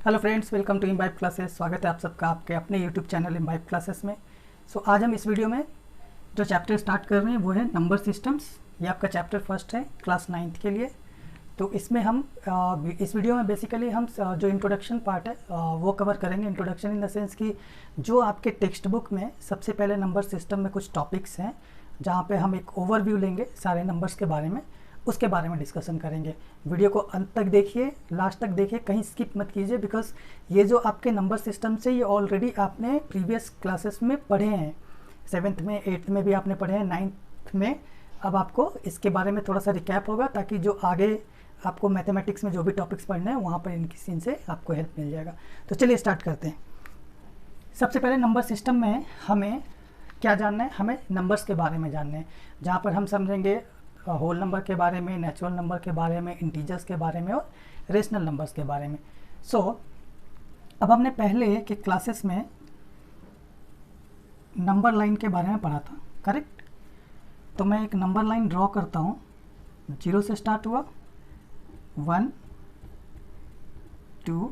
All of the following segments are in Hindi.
Hello friends, welcome to Imbibe classes. स्वागत है आप सबका आपके अपने यूट्यूब चैनल इम्बाइब क्लासेस में। आज हम इस वीडियो में जो चैप्टर स्टार्ट कर रहे हैं वो है नंबर सिस्टम्स। ये आपका चैप्टर फर्स्ट है क्लास 9th के लिए। तो इसमें हम इस वीडियो में बेसिकली हम जो इंट्रोडक्शन पार्ट है वो कवर करेंगे। इंट्रोडक्शन इन द सेंस कि जो आपके टेक्स्ट बुक में सबसे पहले नंबर सिस्टम में कुछ टॉपिक्स हैं जहाँ पे हम एक ओवरव्यू लेंगे सारे नंबर्स के बारे में, उसके बारे में डिस्कशन करेंगे। वीडियो को अंत तक देखिए, लास्ट तक देखिए, कहीं स्किप मत कीजिए, बिकॉज ये जो आपके नंबर सिस्टम से ये ऑलरेडी आपने प्रीवियस क्लासेस में पढ़े हैं। 7th में 8th में भी आपने पढ़े हैं, 9th में। अब आपको इसके बारे में थोड़ा सा रिकैप होगा ताकि जो आगे आपको मैथमेटिक्स में जो भी टॉपिक्स पढ़ने हैं वहाँ पर इनसे आपको हेल्प मिल जाएगा। तो चलिए स्टार्ट करते हैं। सबसे पहले नंबर सिस्टम में हमें क्या जानना है? हमें नंबर्स के बारे में जानना है, जहाँ पर हम समझेंगे होल नंबर के बारे में, नेचुरल नंबर के बारे में, इंटीजर्स के बारे में और रेशनल नंबर्स के बारे में। अब हमने पहले के क्लासेस में नंबर लाइन के बारे में पढ़ा था, करेक्ट? तो मैं एक नंबर लाइन ड्रॉ करता हूँ। 0 से स्टार्ट हुआ, 1 2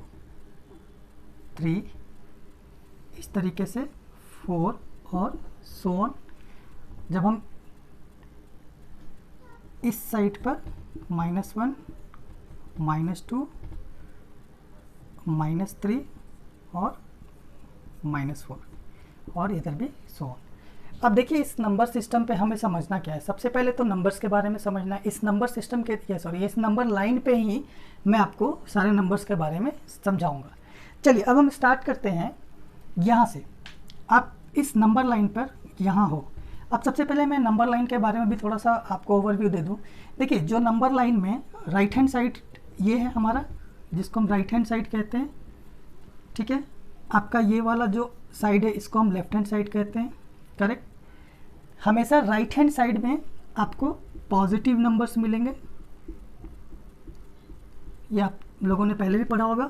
3, इस तरीके से 4 और सो ऑन। जब हम इस साइड पर -1, -2, -3 और -4 और इधर भी सो ऑन। अब देखिए इस नंबर सिस्टम पे हमें समझना क्या है। सबसे पहले तो नंबर्स के बारे में समझना है। इस नंबर सिस्टम के इस नंबर लाइन पे ही मैं आपको सारे नंबर्स के बारे में समझाऊंगा। चलिए अब हम स्टार्ट करते हैं यहाँ से। आप इस नंबर लाइन पर यहाँ हो। अब सबसे पहले मैं नंबर लाइन के बारे में भी थोड़ा सा आपको ओवरव्यू दे दूँ। देखिए जो नंबर लाइन में राइट हैंड साइड ये है हमारा, जिसको हम राइट हैंड साइड कहते हैं, ठीक है। आपका ये वाला जो साइड है इसको हम लेफ्ट हैंड साइड कहते हैं, करेक्ट। हमेशा राइट हैंड साइड में आपको पॉजिटिव नंबर्स मिलेंगे, ये आप लोगों ने पहले भी पढ़ा होगा।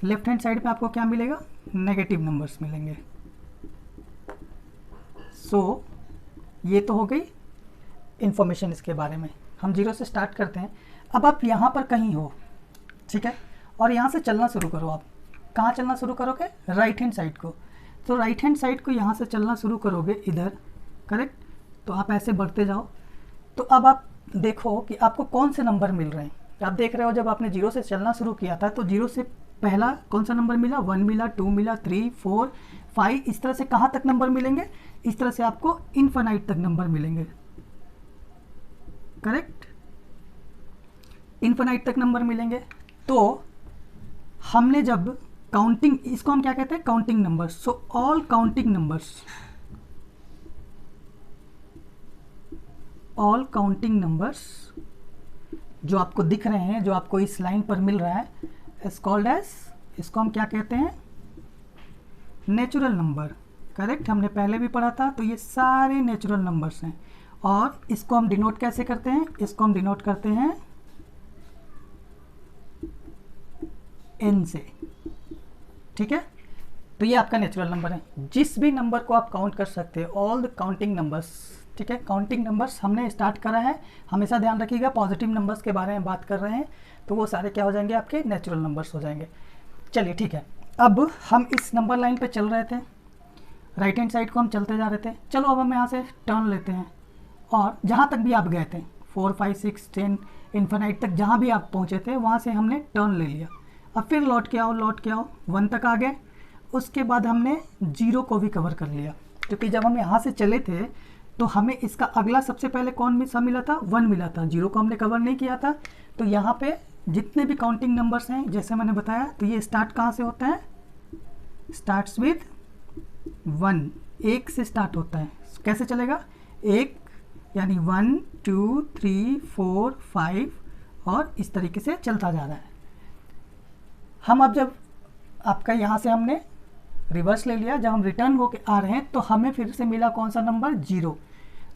लेफ्ट हैंड साइड में आपको क्या मिलेगा? नेगेटिव नंबर्स मिलेंगे। ये तो हो गई इन्फॉर्मेशन इसके बारे में। हम 0 से स्टार्ट करते हैं। अब आप यहाँ पर कहीं हो, ठीक है, और यहाँ से चलना शुरू करो। आप कहाँ चलना शुरू करोगे? राइट हैंड साइड को। तो राइट हैंड साइड को यहाँ से चलना शुरू करोगे इधर, करेक्ट। तो आप ऐसे बढ़ते जाओ। तो अब आप देखो कि आपको कौन से नंबर मिल रहे हैं। आप देख रहे हो जब आपने 0 से चलना शुरू किया था तो 0 से पहला कौन सा नंबर मिला? 1 मिला, 2 मिला, 3 4 5, इस तरह से कहाँ तक नंबर मिलेंगे? इस तरह से आपको इनफाइनाइट तक नंबर मिलेंगे, करेक्ट। इनफाइनाइट तक नंबर मिलेंगे। तो हमने जब काउंटिंग, इसको हम क्या कहते हैं? Counting numbers. So all counting numbers, all counting numbers जो आपको दिख रहे हैं, जो आपको इस लाइन पर मिल रहा है, इज कॉल्ड एज, इसको हम क्या कहते हैं? Natural number, correct. हमने पहले भी पढ़ा था। तो ये सारे नेचुरल नंबर्स हैं। और इसको हम डिनोट कैसे करते हैं? इसको हम डिनोट करते हैं n से, ठीक है। तो ये आपका नेचुरल नंबर है। जिस भी नंबर को आप काउंट कर सकते हैं, ऑल द काउंटिंग नंबर्स, ठीक है। काउंटिंग नंबर्स हमने स्टार्ट करा है। हमेशा ध्यान रखिएगा, पॉजिटिव नंबर्स के बारे में बात कर रहे हैं तो वो सारे क्या हो जाएंगे? आपके नेचुरल नंबर्स हो जाएंगे। चलिए ठीक है। अब हम इस नंबर लाइन पे चल रहे थे, राइट हैंड साइड को हम चलते जा रहे थे। चलो अब हम यहाँ से टर्न लेते हैं और जहाँ तक भी आप गए थे 4 5 6 10 इन्फिनाइट तक जहाँ भी आप पहुँचे थे वहाँ से हमने टर्न ले लिया। अब फिर लौट के आओ 1 तक आ गए। उसके बाद हमने 0 को भी कवर कर लिया, क्योंकि जब हम यहाँ से चले थे तो हमें इसका अगला सबसे पहले कौन सा मिला था? 1 मिला था। 0 को हमने कवर नहीं किया था। तो यहाँ पे जितने भी काउंटिंग नंबर्स हैं, जैसे मैंने बताया, तो ये स्टार्ट कहाँ से होता है? स्टार्ट्स विद 1, 1 से स्टार्ट होता है। कैसे चलेगा? 1 यानी 1 2 3 4 5 और इस तरीके से चलता जा रहा है। हम अब जब आपका यहाँ से हमने रिवर्स ले लिया, जब हम रिटर्न होके आ रहे हैं तो हमें फिर से मिला कौन सा नंबर? 0।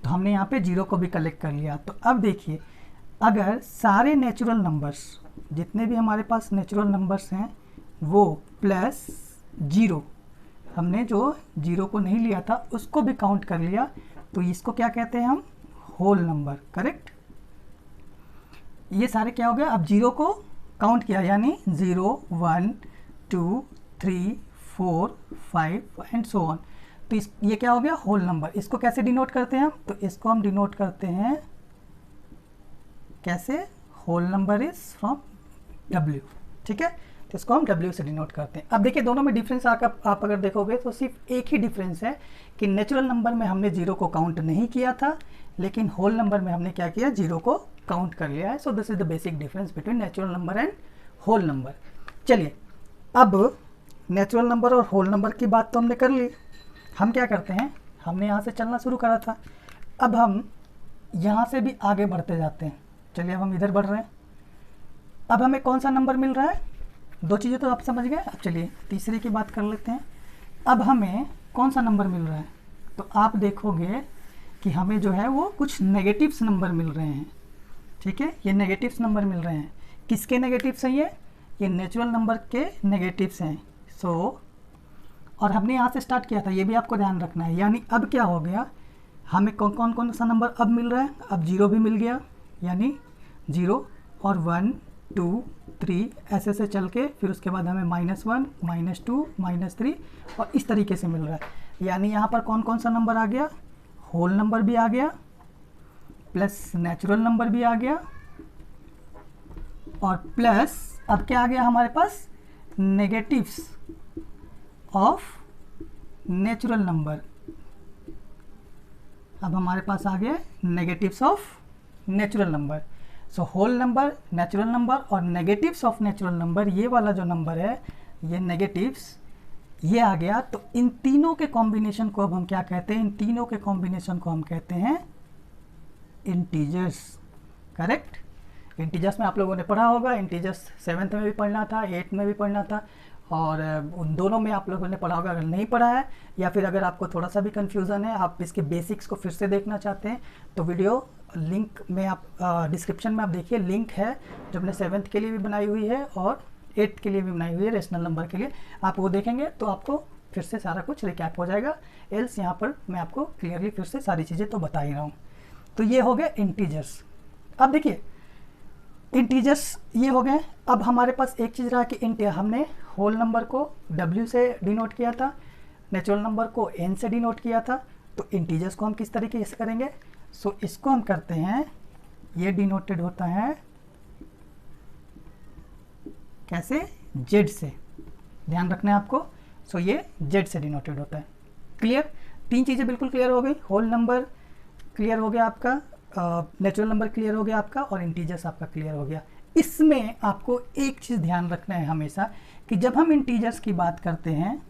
तो हमने यहाँ पे 0 को भी कलेक्ट कर लिया। तो अब देखिए, अगर सारे नेचुरल नंबर्स, जितने भी हमारे पास नेचुरल नंबर्स हैं, वो प्लस 0, हमने जो 0 को नहीं लिया था उसको भी काउंट कर लिया, तो इसको क्या कहते हैं हम? Whole number, correct. ये सारे क्या हो गया? अब 0 को काउंट किया, यानी 0 1 2 3 4 5 एंड सो ऑन। तो ये क्या हो गया, होल नंबर। इसको कैसे डिनोट करते हैं हम, तो इसको हम डिनोट करते हैं कैसे, whole number is from W, ठीक है। तो इसको हम W से डिनोट करते हैं। अब देखिए दोनों में डिफरेंस आप अगर देखोगे तो सिर्फ एक ही डिफरेंस है कि नेचुरल नंबर में हमने 0 को काउंट नहीं किया था, लेकिन होल नंबर में हमने क्या किया, 0 को काउंट कर लिया है। So this is the basic difference between natural number and whole number. चलिए, अब नेचुरल नंबर और होल नंबर की बात तो हमने कर ली। हम क्या करते हैं, हमने यहाँ से चलना शुरू करा था, अब हम यहाँ से भी आगे बढ़ते जाते हैं। चलिए अब हम इधर बढ़ रहे हैं। अब हमें कौन सा नंबर मिल रहा है, दो चीज़ें तो आप समझ गए। अब चलिए तीसरे की बात कर लेते हैं। अब हमें कौन सा नंबर मिल रहा है, तो आप देखोगे कि हमें जो है वो कुछ नेगेटिव्स नंबर मिल रहे हैं, ठीक है। ये नेगेटिव्स नंबर मिल रहे हैं। किसके नेगेटिव्स हैं ये नेचुरल नंबर के नेगेटिव्स हैं। सो और हमने यहाँ से स्टार्ट किया था, ये भी आपको ध्यान रखना है। यानी अब क्या हो गया, हमें कौन सा नंबर अब मिल रहा है, अब 0 भी मिल गया, यानी 0 और 1 2 3 ऐसे से चल के फिर उसके बाद हमें -1 -2 -3 और इस तरीके से मिल रहा है। यानी यहाँ पर कौन सा नंबर आ गया, होल नंबर भी आ गया प्लस नेचुरल नंबर भी आ गया और प्लस अब क्या आ गया हमारे पास, नेगेटिव्स ऑफ नेचुरल नंबर। अब हमारे पास आ गया negatives of natural number. So whole number, natural number और नेगेटिव्स ऑफ नेचुरल नंबर, ये वाला जो नंबर है ये नेगेटिव्स ये आ गया। तो इन तीनों के कॉम्बिनेशन को अब हम क्या कहते हैं, इन तीनों के कॉम्बिनेशन को हम कहते हैं इंटीजर्स, करेक्ट। इंटीजर्स में आप लोगों ने पढ़ा होगा, इंटीजर्स 7th में भी पढ़ना था, 8th में भी पढ़ना था और उन दोनों में आप लोगों ने पढ़ा होगा। अगर नहीं पढ़ा है या फिर अगर आपको थोड़ा सा भी कन्फ्यूज़न है, आप इसके बेसिक्स को फिर से देखना चाहते हैं, तो वीडियो लिंक में आप डिस्क्रिप्शन में आप देखिए, लिंक है जो हमने 7th के लिए भी बनाई हुई है और 8th के लिए भी बनाई हुई है, रेशनल नंबर के लिए। आप वो देखेंगे तो आपको फिर से सारा कुछ रिकैप हो जाएगा। एल्स यहाँ पर मैं आपको क्लियरली फिर से सारी चीज़ें तो बता ही रहा हूँ। तो ये हो गया इंटीजर्स। अब देखिए इंटीजर्स ये हो गए। अब हमारे पास एक चीज़ रहा कि हमने होल नंबर को W से डिनोट किया था, नेचुरल नंबर को N से डिनोट किया था। तो इंटीजर्स को हम किस तरीके से करेंगे, सो इसको हम करते हैं, ये डिनोटेड होता है कैसे, Z से, ध्यान रखना है आपको। सो ये Z से डिनोटेड होता है। क्लियर, तीन चीज़ें बिल्कुल क्लियर हो गई। होल नंबर क्लियर हो गया आपका, नेचुरल नंबर क्लियर हो गया आपका और इंटीजर्स आपका क्लियर हो गया। इसमें आपको एक चीज़ ध्यान रखना है हमेशा कि जब हम इंटीजर्स की बात करते हैं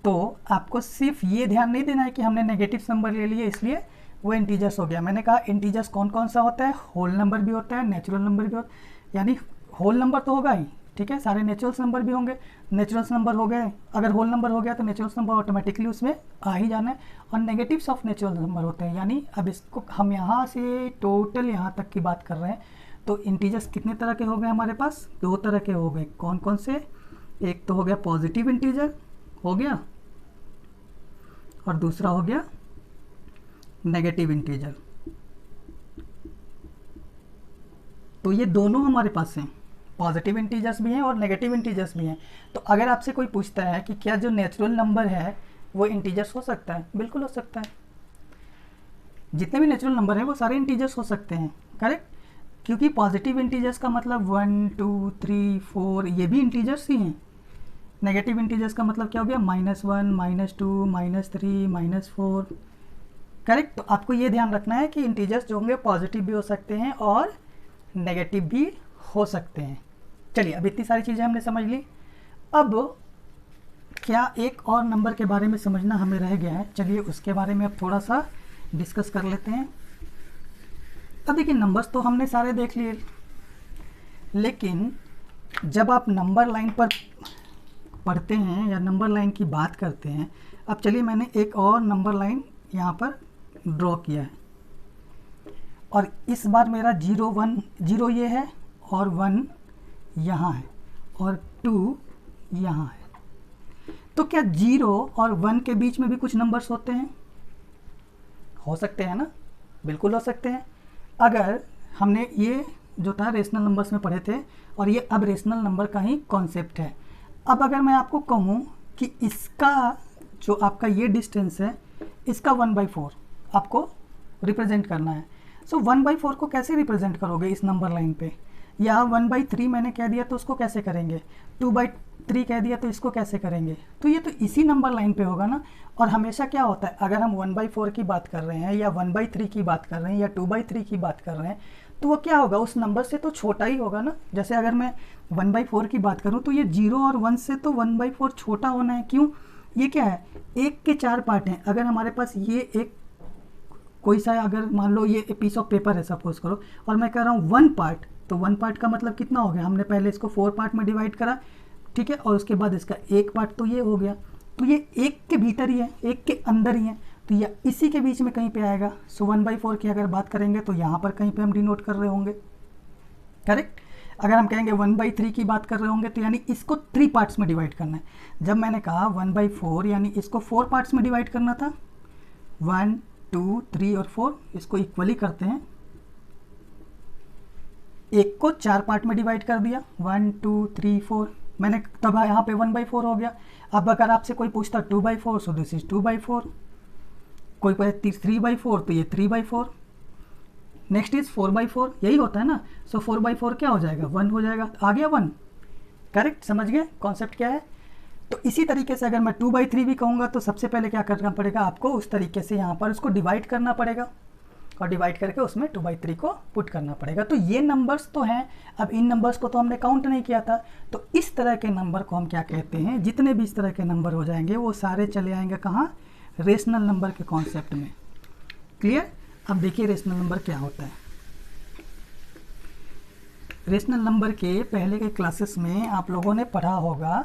तो आपको सिर्फ ये ध्यान नहीं देना है कि हमने नेगेटिव नंबर ले लिए इसलिए वो इंटीजर्स हो गया। मैंने कहा इंटीजर्स कौन सा होता है, होल नंबर भी होता है, नेचुरल नंबर भी होता है। यानी होल नंबर तो होगा ही, ठीक है, सारे नेचुरल्स नंबर भी होंगे, नेचुरल्स नंबर हो गए, अगर होल नंबर हो गया तो नेचुरल्स नंबर ऑटोमेटिकली उसमें आ ही जाना है। और नेगेटिव्स ऑफ नेचुरल नंबर होते हैं, यानी अब इसको हम यहाँ से टोटल यहाँ तक की बात कर रहे हैं। तो इंटीजर्स कितने तरह के हो गए हमारे पास, दो तरह के हो गए। कौन से, एक तो हो गया पॉजिटिव इंटीजर हो गया और दूसरा हो गया नेगेटिव इंटीजर। तो ये दोनों हमारे पास हैं, पॉजिटिव इंटीजर्स भी हैं और नेगेटिव इंटीजर्स भी हैं। तो अगर आपसे कोई पूछता है कि क्या जो नेचुरल नंबर है वो इंटीजर्स हो सकता है, बिल्कुल हो सकता है। जितने भी नेचुरल नंबर हैं वो सारे इंटीजर्स हो सकते हैं, करेक्ट, क्योंकि पॉजिटिव इंटीजर्स का मतलब 1 2 3 4 ये भी इंटीजर्स ही हैं। नेगेटिव इंटीजर्स का मतलब क्या हो गया, -1 -2 -3 -4, करेक्ट। तो आपको ये ध्यान रखना है कि इंटीजर्स जो होंगे पॉजिटिव भी हो सकते हैं और नेगेटिव भी हो सकते हैं। चलिए अब इतनी सारी चीज़ें हमने समझ ली। अब क्या एक और नंबर के बारे में समझना हमें रह गया है, चलिए उसके बारे में अब थोड़ा सा डिस्कस कर लेते हैं। अब देखिए नंबर्स तो हमने सारे देख लिए, लेकिन जब आप नंबर लाइन पर पढ़ते हैं या नंबर लाइन की बात करते हैं, अब चलिए मैंने एक और नंबर लाइन यहाँ पर ड्रॉ किया है और इस बार मेरा 0 ये है और 1 यहाँ है और 2 यहाँ है। तो क्या 0 और 1 के बीच में भी कुछ नंबर्स होते हैं, हो सकते हैं ना, बिल्कुल हो सकते हैं। अगर हमने ये जो था रेशनल नंबर्स में पढ़े थे और ये अब रेशनल नंबर का ही कॉन्सेप्ट है। अब अगर मैं आपको कहूँ कि इसका जो आपका ये डिस्टेंस है इसका 1/4 आपको रिप्रेजेंट करना है। सो 1/4 को कैसे रिप्रेजेंट करोगे इस नंबर लाइन पे, या 1/3 मैंने कह दिया तो उसको कैसे करेंगे, 2/3 कह दिया तो इसको कैसे करेंगे, तो ये तो इसी नंबर लाइन पे होगा ना। और हमेशा क्या होता है, अगर हम 1/4 की बात कर रहे हैं या 1/3 की बात कर रहे हैं या 2/3 की बात कर रहे हैं, तो वो क्या होगा, उस नंबर से तो छोटा ही होगा ना। जैसे अगर मैं 1/4 की बात करूँ तो ये 0 और 1 से तो 1/4 छोटा होना है। क्यों, ये क्या है, 1 के 4 पार्ट हैं। अगर हमारे पास ये एक कोई सा, अगर मान लो ये पीस ऑफ पेपर है सपोज करो, और मैं कह रहा हूँ 1 पार्ट, तो 1 पार्ट का मतलब कितना हो गया, हमने पहले इसको 4 पार्ट में डिवाइड करा, ठीक है, और उसके बाद इसका 1 पार्ट, तो ये हो गया। तो ये 1 के भीतर ही है, 1 के अंदर ही है, तो ये इसी के बीच में कहीं पे आएगा। सो 1/4 की अगर बात करेंगे तो यहाँ पर कहीं पे हम डिनोट कर रहे होंगे, करेक्ट। अगर हम कहेंगे 1/3 की बात कर रहे होंगे तो यानी इसको 3 पार्ट्स में डिवाइड करना है। जब मैंने कहा 1/4 यानी इसको 4 पार्ट्स में डिवाइड करना था, 1 2 3 और 4, इसको इक्वली करते हैं। 1 को 4 पार्ट में डिवाइड कर दिया, 1 2 3 4, मैंने तब यहाँ पे 1/4 हो गया। अब अगर आपसे कोई पूछता 2/4, सो दिस इज 2/4, कोई 3/4 तो ये 3/4, नेक्स्ट इज 4/4, यही होता है ना। सो 4/4 क्या हो जाएगा, 1 हो जाएगा, आ गया 1, करेक्ट। समझ गए कॉन्सेप्ट क्या है। तो इसी तरीके से अगर मैं 2/3 भी कहूँगा तो सबसे पहले क्या करना पड़ेगा आपको, उस तरीके से यहाँ पर उसको डिवाइड करना पड़ेगा, और डिवाइड करके उसमें 2/3 को पुट करना पड़ेगा। तो ये नंबर्स तो हैं, अब इन नंबर्स को तो हमने काउंट नहीं किया था, तो इस तरह के नंबर को हम क्या कहते हैं, जितने भी इस तरह के नंबर हो जाएंगे वो सारे चले आएंगे कहाँ, रेशनल नंबर के कॉन्सेप्ट में। क्लियर। अब देखिए रेशनल नंबर क्या होता है। रेशनल नंबर के पहले के क्लासेस में आप लोगों ने पढ़ा होगा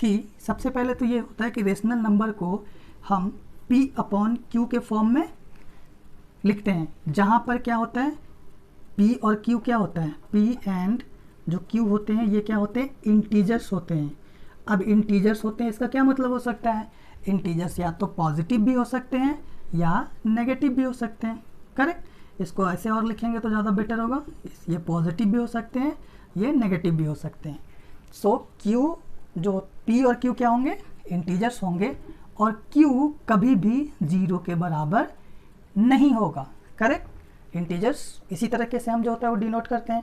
कि सबसे पहले तो ये होता है कि रेशनल नंबर को हम P/Q के फॉर्म में लिखते हैं, जहाँ पर क्या होता है, P और Q क्या होता है, P एंड जो Q होते हैं ये क्या होते हैं, इंटीजर्स होते हैं। अब इंटीजर्स होते हैं, इसका क्या मतलब हो सकता है, इंटीजर्स या तो पॉजिटिव भी हो सकते हैं या नेगेटिव भी हो सकते हैं, करेक्ट। इसको ऐसे और लिखेंगे तो ज़्यादा बेटर होगा, ये पॉजिटिव भी हो सकते हैं, ये नेगेटिव भी हो सकते हैं। सो Q जो P और Q क्या होंगे, इंटीजर्स होंगे, और Q कभी भी 0 के बराबर नहीं होगा, करेक्ट। इंटीजर्स इसी तरीके से हम जो होता है वो डिनोट करते हैं।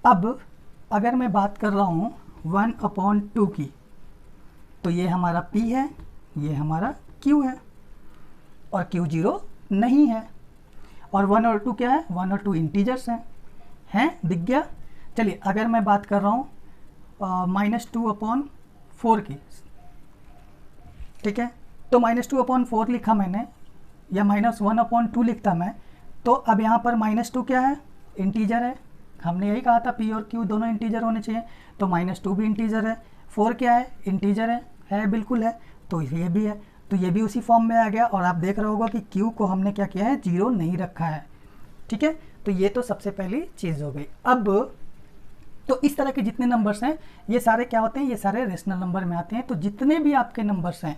अब अगर मैं बात कर रहा हूँ 1/2 की, तो ये हमारा P है, ये हमारा Q है, और Q 0 नहीं है, और 1 और 2 क्या है, 1 और 2 इंटीजर्स हैं, दिख गया। चलिए अगर मैं बात कर रहा हूँ -2/4 की, ठीक है, तो -2/4 लिखा मैंने, या -1/2 लिखता मैं, तो अब यहाँ पर -2 क्या है, इंटीजर है, हमने यही कहा था P और Q दोनों इंटीजर होने चाहिए, तो -2 भी इंटीजर है, 4 क्या है, इंटीजर है बिल्कुल है, तो ये भी है, तो ये भी उसी फॉर्म में आ गया। और आप देख रहे होगा कि Q को हमने क्या किया है, 0 नहीं रखा है, ठीक है। तो ये तो सबसे पहली चीज़ हो गई। अब तो इस तरह के जितने नंबर्स हैं ये सारे क्या होते हैं, ये सारे रेशनल नंबर में आते हैं। तो जितने भी आपके नंबर्स हैं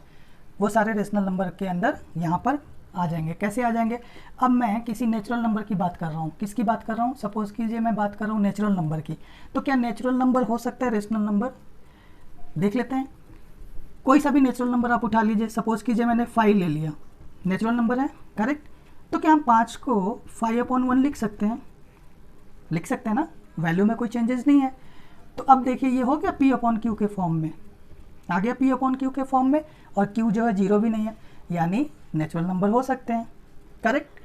वो सारे रेशनल नंबर के अंदर यहाँ पर आ जाएंगे। कैसे आ जाएंगे, अब मैं किसी नेचुरल नंबर की बात कर रहा हूँ, किसकी बात कर रहा हूँ, सपोज कीजिए मैं बात कर रहा हूँ नेचुरल नंबर की, तो क्या नेचुरल नंबर हो सकता है रेशनल नंबर, देख लेते हैं। कोई सा भी नेचुरल नंबर आप उठा लीजिए, सपोज कीजिए मैंने 5 ले लिया, नेचुरल नंबर है, करेक्ट। तो क्या हम 5 को 5/1 लिख सकते हैं, लिख सकते हैं ना, वैल्यू में कोई चेंजेस नहीं है। तो अब देखिए ये हो गया P/Q के फॉर्म में, आ गया P/Q के फॉर्म में, और Q जो है 0 भी नहीं है, यानी नेचुरल नंबर हो सकते हैं, करेक्ट।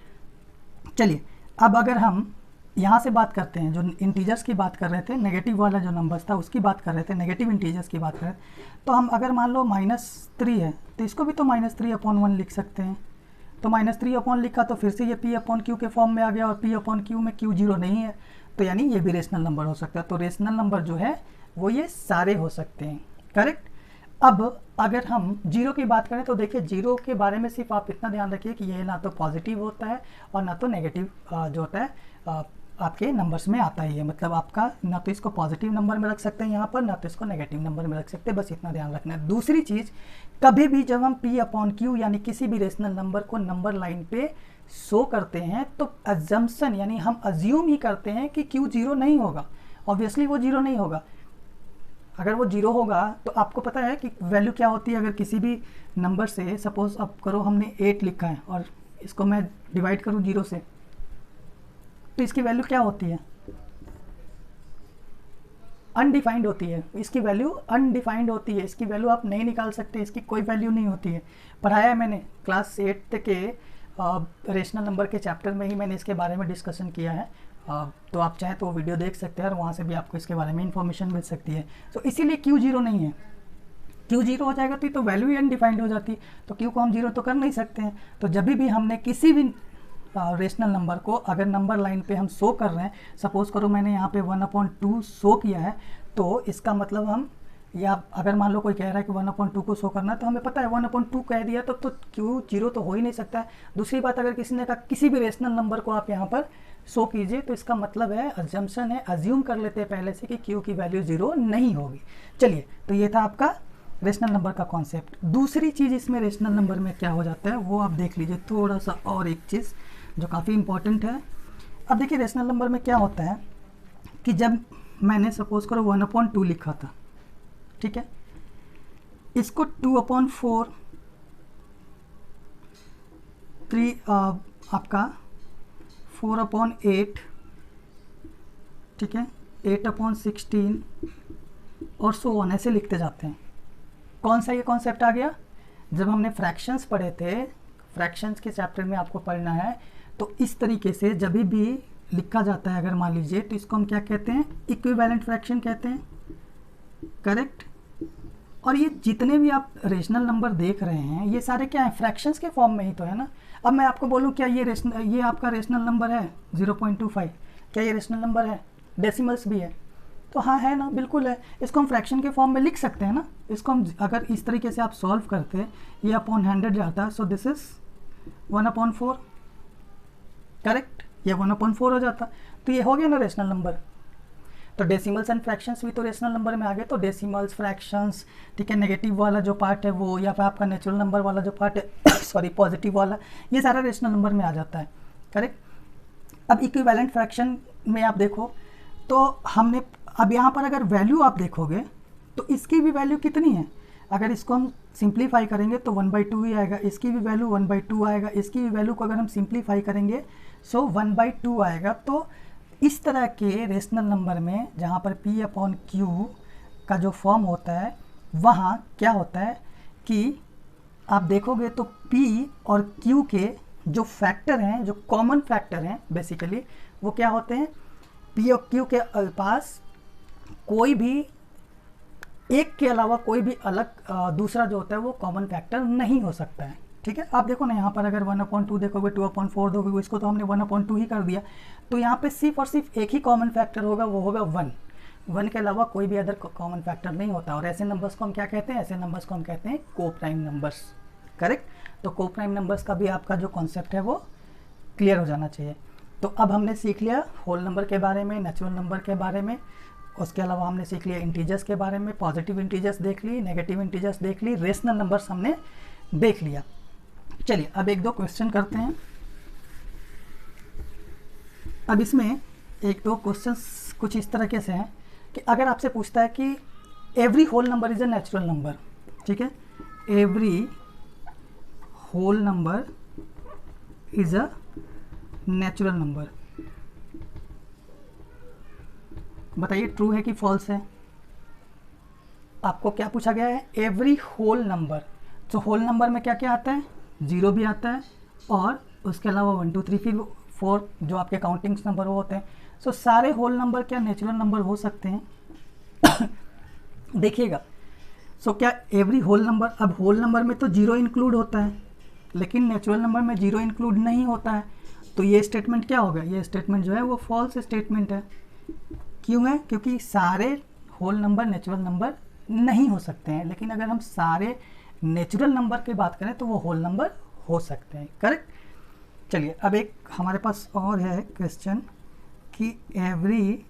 चलिए अब अगर हम यहाँ से बात करते हैं, जो इंटीजर्स की बात कर रहे थे, नेगेटिव वाला जो नंबर्स था उसकी बात कर रहे थे, नेगेटिव इंटीजर्स की बात कर रहे थे, तो हम अगर मान लो -3 है तो इसको भी तो -3/1 लिख सकते हैं। तो -3/1 लिखा तो फिर से ये P/Q के फॉर्म में आ गया, और P/Q में Q 0 नहीं है, तो यानी ये भी रेशनल नंबर हो सकता है। तो रेशनल नंबर जो है वो ये सारे हो सकते हैं, करेक्ट। अब अगर हम 0 की बात करें तो देखिए 0 के बारे में सिर्फ आप इतना ध्यान रखिए कि ये ना तो पॉजिटिव होता है और ना तो नेगेटिव जो होता है आपके नंबर्स में आता ही है, मतलब आपका ना तो इसको पॉजिटिव नंबर में रख सकते हैं यहाँ पर, ना तो इसको नेगेटिव नंबर में रख सकते हैं, बस इतना ध्यान रखना है। दूसरी चीज़, कभी भी जब हम P/Q यानी किसी भी रेशनल नंबर को नंबर लाइन पे शो करते हैं तो अजम्पशन यानी हम अज्यूम ही करते हैं कि Q 0 नहीं होगा, ऑब्वियसली वो 0 नहीं होगा। अगर वो 0 होगा तो आपको पता है कि वैल्यू क्या होती है। अगर किसी भी नंबर से सपोज अब करो हमने 8 लिखा है और इसको मैं डिवाइड करूँ 0 से, तो इसकी वैल्यू क्या होती है? अनडिफाइंड होती है। इसकी वैल्यू अनडिफाइंड होती है, इसकी वैल्यू आप नहीं निकाल सकते, इसकी कोई वैल्यू नहीं होती है। पढ़ाया है मैंने क्लास 8 के रेशनल नंबर के चैप्टर में ही मैंने इसके बारे में डिस्कशन किया है। तो आप चाहें तो वो वीडियो देख सकते हैं और वहाँ से भी आपको इसके बारे में इंफॉर्मेशन मिल सकती है। तो इसीलिए क्यू 0 नहीं है। क्यू 0 हो जाएगा तो वैल्यू ही अनडिफाइंड हो जाती, तो क्यू को हम 0 तो कर नहीं सकते हैं। तो जब भी हमने किसी भी रेशनल नंबर को अगर नंबर लाइन पे हम शो कर रहे हैं, सपोज करो मैंने यहाँ पे 1/2 शो किया है, तो इसका मतलब हम, या अगर मान लो कोई कह रहा है कि 1/2 को शो करना है, तो हमें पता है 1/2 कह दिया तो क्यू 0 तो हो ही नहीं सकता है। दूसरी बात, अगर किसी ने कहा किसी भी रेशनल नंबर को आप यहाँ पर शो कीजिए, तो इसका मतलब है, अजम्पशन है, अज्यूम कर लेते हैं पहले से कि क्यू की वैल्यू 0 नहीं होगी। चलिए, तो ये था आपका रेशनल नंबर का कॉन्सेप्ट। दूसरी चीज़ इसमें रेशनल नंबर में क्या हो जाता है वो आप देख लीजिए थोड़ा सा, और एक चीज़ जो काफ़ी इंपॉर्टेंट है। अब देखिए रेशनल नंबर में क्या होता है कि जब मैंने सपोज करो 1/2 लिखा था, ठीक है, इसको 2/4 आपका 4/8, ठीक है, 8/16 और सो ऑन ऐसे लिखते जाते हैं। कौन सा ये कॉन्सेप्ट आ गया? जब हमने फ्रैक्शंस पढ़े थे, फ्रैक्शंस के चैप्टर में आपको पढ़ना है, तो इस तरीके से जब भी लिखा जाता है, अगर मान लीजिए, तो इसको हम क्या कहते हैं? इक्विवेलेंट फ्रैक्शन कहते हैं, करेक्ट। और ये जितने भी आप रेशनल नंबर देख रहे हैं ये सारे क्या है? फ्रैक्शंस के फॉर्म में ही तो है ना। अब मैं आपको बोलूँ क्या ये आपका रेशनल नंबर है 0.25, क्या ये रेशनल नंबर है? डेसिमल्स भी है, तो हाँ है ना, बिल्कुल है। इसको हम फ्रैक्शन के फॉर्म में लिख सकते हैं ना। इसको हम अगर इस तरीके से आप सॉल्व करते, ये अपॉन 100 जाता है, सो दिस इज 1/4, करेक्ट, ये 1/4 हो जाता। तो ये हो गया ना रेशनल नंबर। तो डेसिमल्स एंड फ्रैक्शंस भी तो रेशनल नंबर में आ गए। तो डेसिमल्स, फ्रैक्शंस, ठीक है, नेगेटिव वाला जो पार्ट है वो, या फिर आपका नेचुरल नंबर वाला जो पार्ट है सॉरी पॉजिटिव वाला, ये सारा रेशनल नंबर में आ जाता है, करेक्ट। अब इक्विवेलेंट फ्रैक्शन में आप देखो तो हमने, अब यहाँ पर अगर वैल्यू आप देखोगे तो इसकी भी वैल्यू कितनी है? अगर इसको हम सिंप्लीफाई करेंगे तो 1/2 ही आएगा, इसकी भी वैल्यू 1/2 आएगा, इसकी भी वैल्यू को अगर हम सिंप्लीफाई करेंगे सो 1/2 आएगा। तो इस तरह के रेशनल नंबर में जहाँ पर P/Q का जो फॉर्म होता है, वहाँ क्या होता है कि आप देखोगे तो P और Q के जो फैक्टर हैं, जो कॉमन फैक्टर हैं बेसिकली, वो क्या होते हैं? P और Q के पास कोई भी एक के अलावा कोई भी अलग दूसरा जो होता है वो कॉमन फैक्टर नहीं हो सकता है, ठीक है। आप देखो ना, यहाँ पर अगर 1/2 देखोगे, 2/4 देखोगे, इसको तो हमने 1/2 ही कर दिया, तो यहाँ पे सिर्फ और सिर्फ एक ही कॉमन फैक्टर होगा, वो होगा 1 के अलावा कोई भी अदर कॉमन फैक्टर नहीं होता। और ऐसे नंबर्स को हम क्या कहते हैं? ऐसे नंबर्स को हम कहते हैं कोप्राइम नंबर्स, करेक्ट। तो कोप्राइम नंबर्स का भी आपका जो कॉन्सेप्ट है वो क्लियर हो जाना चाहिए। तो अब हमने सीख लिया होल नंबर के बारे में, नेचुरल नंबर के बारे में, उसके अलावा हमने सीख लिया इंटीजर्स के बारे में, पॉजिटिव इंटीजर्स देख ली, नेगेटिव इंटीजर्स देख ली, रेशनल नंबर्स हमने देख लिया। चलिए अब एक दो क्वेश्चन करते हैं। अब इसमें एक दो क्वेश्चंस कुछ इस तरीके से हैं कि अगर आपसे पूछता है कि every whole number is a natural number, ठीक है, every whole number is a natural number, बताइए ट्रू है कि फॉल्स है? आपको क्या पूछा गया है? Every whole number. तो होल नंबर में क्या क्या आता है? 0 भी आता है, और उसके अलावा 1 2 3 फिर 4 जो आपके काउंटिंग्स नंबर वो होते हैं। सो सारे होल नंबर क्या नेचुरल नंबर हो सकते हैं? देखिएगा, सो क्या एवरी होल नंबर, अब होल नंबर में तो 0 इंक्लूड होता है, लेकिन नेचुरल नंबर में 0 इंक्लूड नहीं होता है। तो ये स्टेटमेंट क्या होगा? ये स्टेटमेंट जो है वो फॉल्स स्टेटमेंट है। क्यों है? क्योंकि सारे होल नंबर नेचुरल नंबर नहीं हो सकते हैं, लेकिन अगर हम सारे नेचुरल नंबर की बात करें तो वो होल नंबर हो सकते हैं, करेक्ट। चलिए अब एक हमारे पास और है क्वेश्चन कि एवरी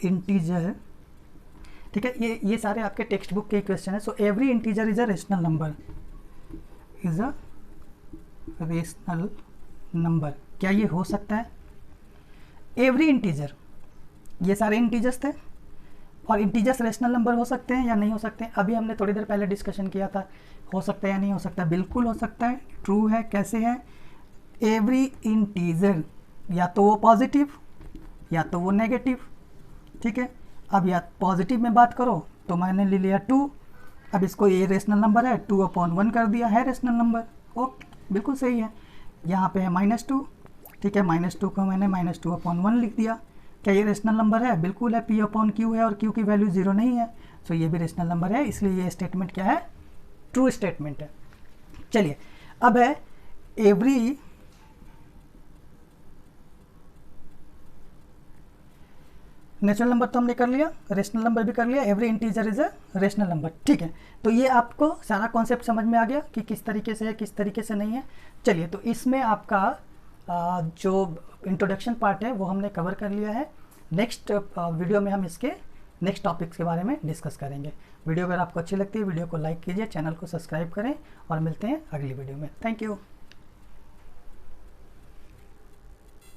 इंटीजर, ठीक है, ये सारे आपके टेक्स्ट बुक के क्वेश्चन है। So every integer is a rational number, is a rational number, क्या ये हो सकता है? एवरी इंटीजर, ये सारे इंटीजर्स थे, और इंटीजर्स रेशनल नंबर हो सकते हैं या नहीं हो सकते हैं, अभी हमने थोड़ी देर पहले डिस्कशन किया था, हो सकता है या नहीं हो सकता, बिल्कुल हो सकता है, ट्रू है। कैसे है? एवरी इंटीजर या तो वो पॉजिटिव या तो वो नेगेटिव, ठीक है। अब या पॉजिटिव में बात करो तो मैंने ले लिया 2, अब इसको ये रेशनल नंबर है 2/1 कर दिया, है रेशनल नंबर, ओके बिल्कुल सही है। यहाँ पे है -2, ठीक है, -2 को मैंने -2/1 लिख दिया। क्या ये रेशनल नंबर है? बिल्कुल है, P/Q है और Q की वैल्यू 0 नहीं है, सो ये भी रेशनल नंबर है, इसलिए ये स्टेटमेंट क्या है? ट्रू स्टेटमेंट है। चलिए अब है एवरी नेचुरल नंबर तो हमने कर लिया, रेशनल नंबर भी कर लिया, every integer is a rational number, ठीक है। तो ये आपको सारा कॉन्सेप्ट समझ में आ गया कि किस तरीके से है, किस तरीके से नहीं है। चलिए, तो इसमें आपका जो इंट्रोडक्शन पार्ट है वो हमने कवर कर लिया है। नेक्स्ट वीडियो में हम इसके नेक्स्ट टॉपिक्स के बारे में डिस्कस करेंगे। वीडियो अगर आपको अच्छी लगती है, वीडियो को लाइक कीजिए, चैनल को सब्सक्राइब करें और मिलते हैं अगली वीडियो में। Thank you.